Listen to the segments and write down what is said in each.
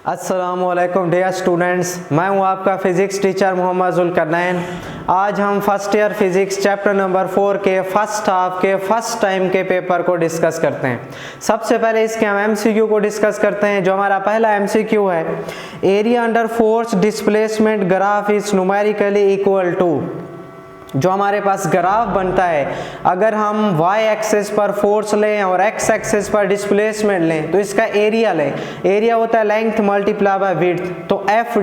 अस्सलामुअलैकुम dear students, मैं हूं आपका फिज़िक्स टीचर मोहम्मद जुल्करनैन। आज हम first year physics chapter number 4 के फर्स्ट हाफ के फर्स्ट टाइम के पेपर को डिस्कस करते हैं। सबसे पहले इसके हम एमसीक्यू को डिस्कस करते हैं। जो हमारा पहला एमसीक्यू है, area under force displacement graph is numerically equal to. जो हमारे पास ग्राफ बनता है, अगर हम y एक्सिस पर फोर्स लें और x एक्सिस पर डिस्प्लेसमेंट लें तो इसका एरिया लें। एरिया होता है लेंथ मल्टीप्लाई बाय विड्थ, तो एफ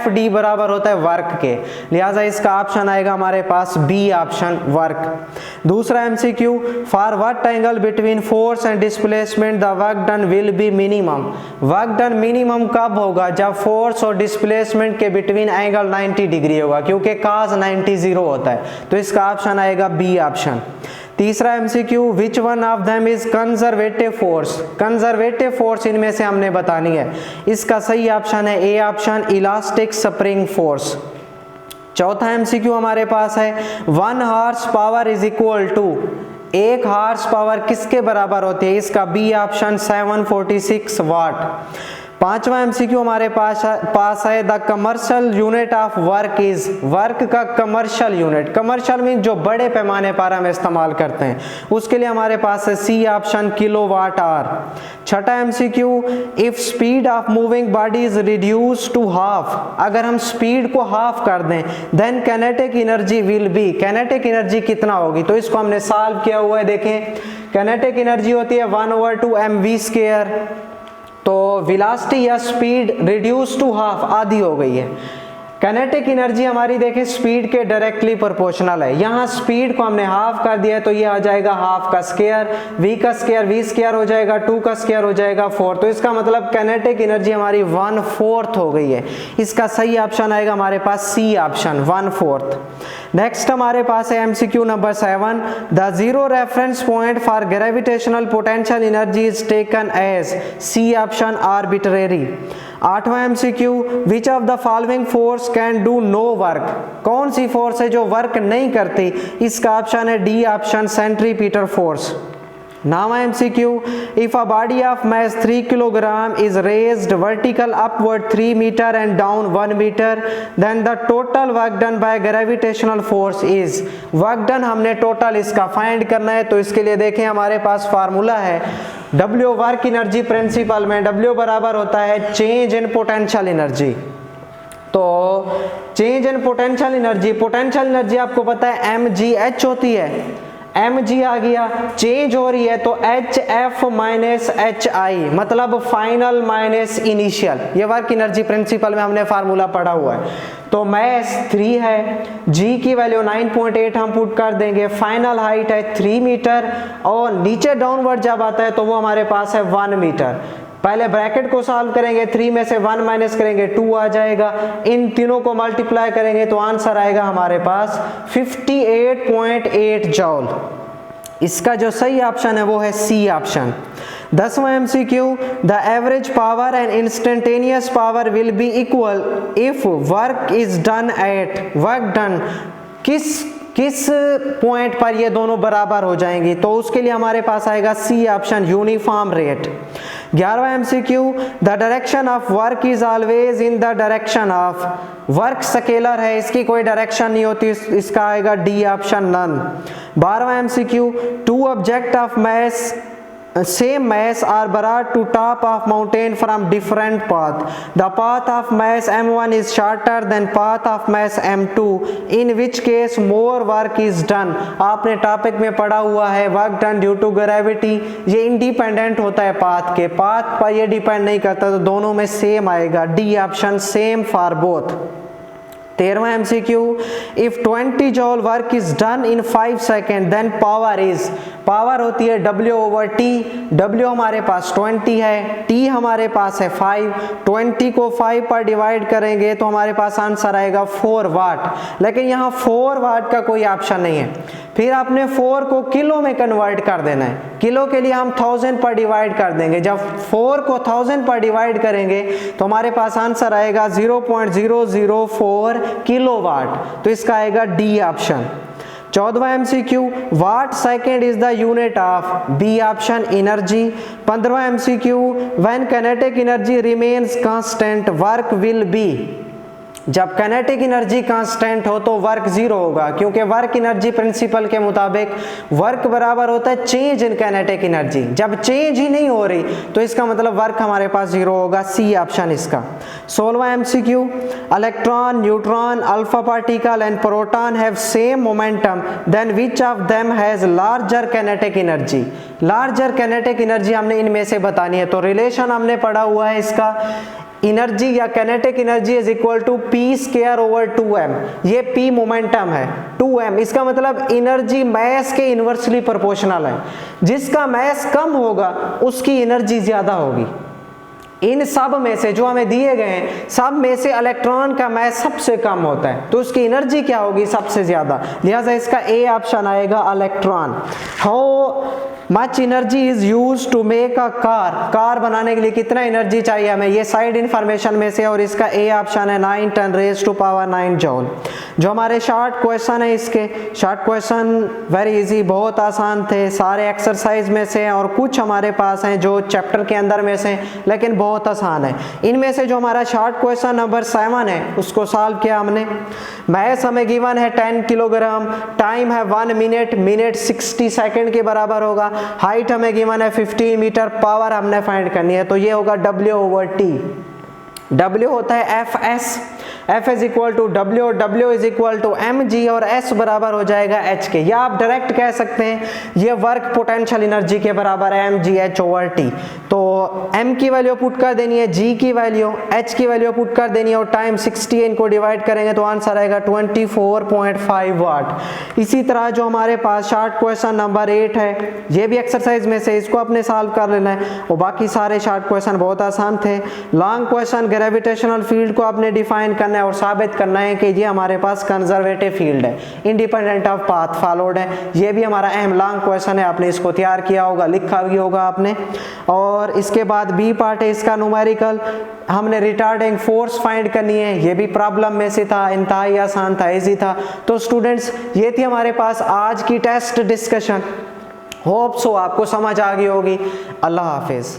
डी बराबर होता है वर्क के, लिहाजा इसका ऑप्शन आएगा हमारे पास बी ऑप्शन वर्क। दूसरा MCQ, for what angle between force and displacement the work done will be minimum. Work done minimum कब होगा? जब फोर्स और डिस्प्लेसमेंट के बिटवीन एंगल 90 डिग्री होगा, क्योंकि cos 90 0 होता है, तो इसका ऑप्शन आएगा बी ऑप्शन। तीसरा MCQ, which one of them is conservative force. Conservative force इनमें से हमने बतानी है, इसका सही ऑप्शन है A option elastic spring force. चौथा एमसीक्यू हमारे पास है, 1 horse power is equal to. 1 horse power किसके बराबर होती है? इसका बी ऑप्शन 746 वाट। पांचवा एमसीक्यू हमारे पास है, the commercial unit of work is. Work का कमर्शियल यूनिट, कमर्शियल मीन जो बड़े पैमाने पर हम इस्तेमाल करते हैं, उसके लिए हमारे पास है सी ऑप्शन किलोवाट आवर। छठा MCQ, if speed of moving body is reduce to half. अगर हम स्पीड को हाफ कर दें, then kinetic energy will be. Kinetic energy कितना होगी? तो इसको हमने सॉल्व किया हुआ है। देखें, काइनेटिक एनर्जी होती है 1/2 mv²। तो वेलोसिटी या स्पीड रिड्यूस टू हाफ, आधी हो गई है। काइनेटिक एनर्जी हमारी देखें स्पीड के डायरेक्टली प्रोपोर्शनल है। यहाँ स्पीड को हमने हाफ कर दिया है, तो ये आ जाएगा हाफ का स्क्वायर, v का स्क्वायर v स्क्वायर हो जाएगा, 2 का स्क्वायर हो जाएगा 4। तो इसका मतलब काइनेटिक एनर्जी हमारी 1/4 हो गई है। इसका सही ऑप्शन आएगा हमारे पास सी ऑप्शन 1/4। नेक्स्ट हमारे पास है MCQ number 7, the zero reference point for gravitational potential energy is taken as. C option arbitrary. आठवां MCQ, which of the following force can do no work. कौन सी फोर्स है जो वर्क नहीं करती? इसका ऑप्शन है डी ऑप्शन सेंट्रीपीटल फोर्स। नावा MCQ, if a body of mass 3 kilogram is raised vertical upward 3 metre and down 1 metre, then the total work done by gravitational force is. Work done हमने total इसका find करना है, तो इसके लिए देखें हमारे पास फार्मूला है W वर्क एनर्जी प्रिंसिपल में W बराबर होता है चेंज इन पोटेंशियल एनर्जी। तो चेंज इन पोटेंशियल एनर्जी आपको पता है mgh होती है। mg आ गया, चेंज हो रही है तो hf माइनस hi, मतलब फाइनल माइनस इनिशियल। ये वर्क एनर्जी प्रिंसिपल में हमने फार्मूला पढ़ा हुआ है। तो मास 3 है, g की वैल्यू 9.8 हम पुट कर देंगे, फाइनल हाइट है 3 मीटर, और नीचे डाउनवर्ड जब आता है तो वो हमारे पास है 1 मीटर। पहले ब्रैकेट को सॉल्व करेंगे, 3 में से 1 माइनस करेंगे 2 आ जाएगा, इन तीनों को मल्टीप्लाई करेंगे तो आंसर आएगा हमारे पास 58.8 जॉल। इसका जो सही ऑप्शन है वो है सी ऑप्शन। 10वां MCQ, the average power and instantaneous power will be equal if work is done at. Work done किस पॉइंट पर ये दोनों बराबर हो जाएंगी? तो उसके लिए हमारे पास आएगा सी ऑप्शन यूनिफॉर्म रेट। 11वां MCQ, the direction of work is always in the direction of. Work scalar है, इसकी कोई डायरेक्शन नहीं होती, इसका आएगा डी ऑप्शन नन। 12वां MCQ, 2 object of mass same mass are brought to top of mountain from different path. The path of mass m1 is shorter than path of mass m2, in which case more work is done. आपने topic में पढ़ा हुआ है work done due to gravity. ये independent होता है path के, path पर ये डिपेंड नहीं करता, तो दोनों में सेम आएगा, D option same for both. 13वां MCQ, if 20 joule work is done in 5 second then power is. Power होती है W/T। W हमारे पास 20 है, T हमारे पास है 5। 20 को 5 पर डिवाइड करेंगे तो हमारे पास आंसर आएगा 4 वाट। लेकिन यहाँ 4 वाट का कोई ऑप्शन नहीं है, फिर आपने 4 को किलो में कन्वर्ट कर देना है। किलो के लिए हम 1000 पर डिवाइड कर देंगे। जब 4 को 1000 पर डिवाइड करेंगे तो हमारे पास आंसर आएगा 0.004 किलोवाट। तो इसका आएगा डी ऑप्शन। 14वां MCQ, what second is the unit of B option energy. 15वां MCQ, when kinetic energy remains constant work will be. जब काइनेटिक एनर्जी कांस्टेंट हो तो वर्क जीरो होगा, क्योंकि वर्क एनर्जी प्रिंसिपल के मुताबिक वर्क बराबर होता है चेंज इन काइनेटिक एनर्जी। जब चेंज ही नहीं हो रही तो इसका मतलब वर्क हमारे पास जीरो होगा, सी ऑप्शन इसका। 16वां MCQ, electron, neutron, alpha particle and proton have same momentum, then which of them has larger kinetic energy. Larger kinetic energy हमने इनमें से बतानी है, तो रिलेशन हमने पढ़ा हुआ है इसका, एनर्जी या kinetic energy is equal to P square over 2m। ये p मोमेंटम है 2m, इसका मतलब एनर्जी मैस के इनवर्सली प्रोपोर्शनल है। जिसका मैस कम होगा उसकी एनर्जी ज्यादा होगी। इन सब में से जो हमें दिए गए हैं सब में से इलेक्ट्रॉन का मैस सबसे कम होता है, तो उसकी एनर्जी क्या होगी, सबसे ज्यादा, लिहाजा इसका ए ऑप्शन आएगा electron. How much energy is use to make a car. Car बनाने के लिए कितना एनर्जी चाहिए हमें, ये साइड इंफॉर्मेशन में से, और इसका ए ऑप्शन है 9 10 रेज़ टू पावर 9 जूल। जो हमारे शॉर्ट क्वेश्चन है, इसके शॉर्ट क्वेश्चन वेरी इजी, बहुत आसान थे, सारे एक्सरसाइज में से, और कुछ हमारे पास हैं जो चैप्टर के अंदर में से, लेकिन बहुत आसान है। इनमें से जो हमारा शॉर्ट क्वेश्चन नंबर 7 है उसको सॉल्व किया हमने। मैस हमें गिवन है 10 किलोग्राम, टाइम है 1 मिनट, मिनट 60 सेकंड के बराबर होगा, हाइट हमें गिवन है 15 मीटर, पावर हमने फाइंड करनी है, तो ये होगा W/T। W होता है Fs, F is equal to W, W is equal to mg, और S बराबर हो जाएगा h के, या आप डायरेक्ट कह सकते हैं ये वर्क पोटेंशियल एनर्जी के बराबर है mgh/T। तो m की वैल्यू पुट कर देनी है, g की वैल्यू, h की वैल्यू पुट कर देनी है, और टाइम 60 इनको डिवाइड करेंगे तो आंसर आएगा 24.5 वाट। इसी तरह जो हमारे पास शॉर्ट क्वेश्चन नंबर 8 है, ये भी एक्सरसाइज में से, इसको अपने सॉल्व कर लेना है, और बाकी सारे शॉर्ट क्वेश्चन बहुत आसान थे। लॉन्ग क्वेश्चन, ग्रेविटेशनल फील्ड को आपने डिफाइन करना है और साबित करना है कि ये हमारे पास कंजर्वेटिव फील्ड है, इंडिपेंडेंट ऑफ पाथ फॉलोड है। ये भी हमारा अहम लॉन्ग क्वेश्चन है, आपने इसको तैयार किया होगा, लिखा भी होगा आपने। और इसके बाद बी पार्ट है इसका न्यूमेरिकल, हमने रिटार्डिंग फोर्स फाइंड करनी है, ये भी प्रॉब्लम में से था, इंतहाई आसान था, इजी था। तो स्टूडेंट्स ये थी हमारे पास आज की टेस्ट डिस्कशन, होप सो आपको समझ आ गई होगी। अल्लाह हाफिज।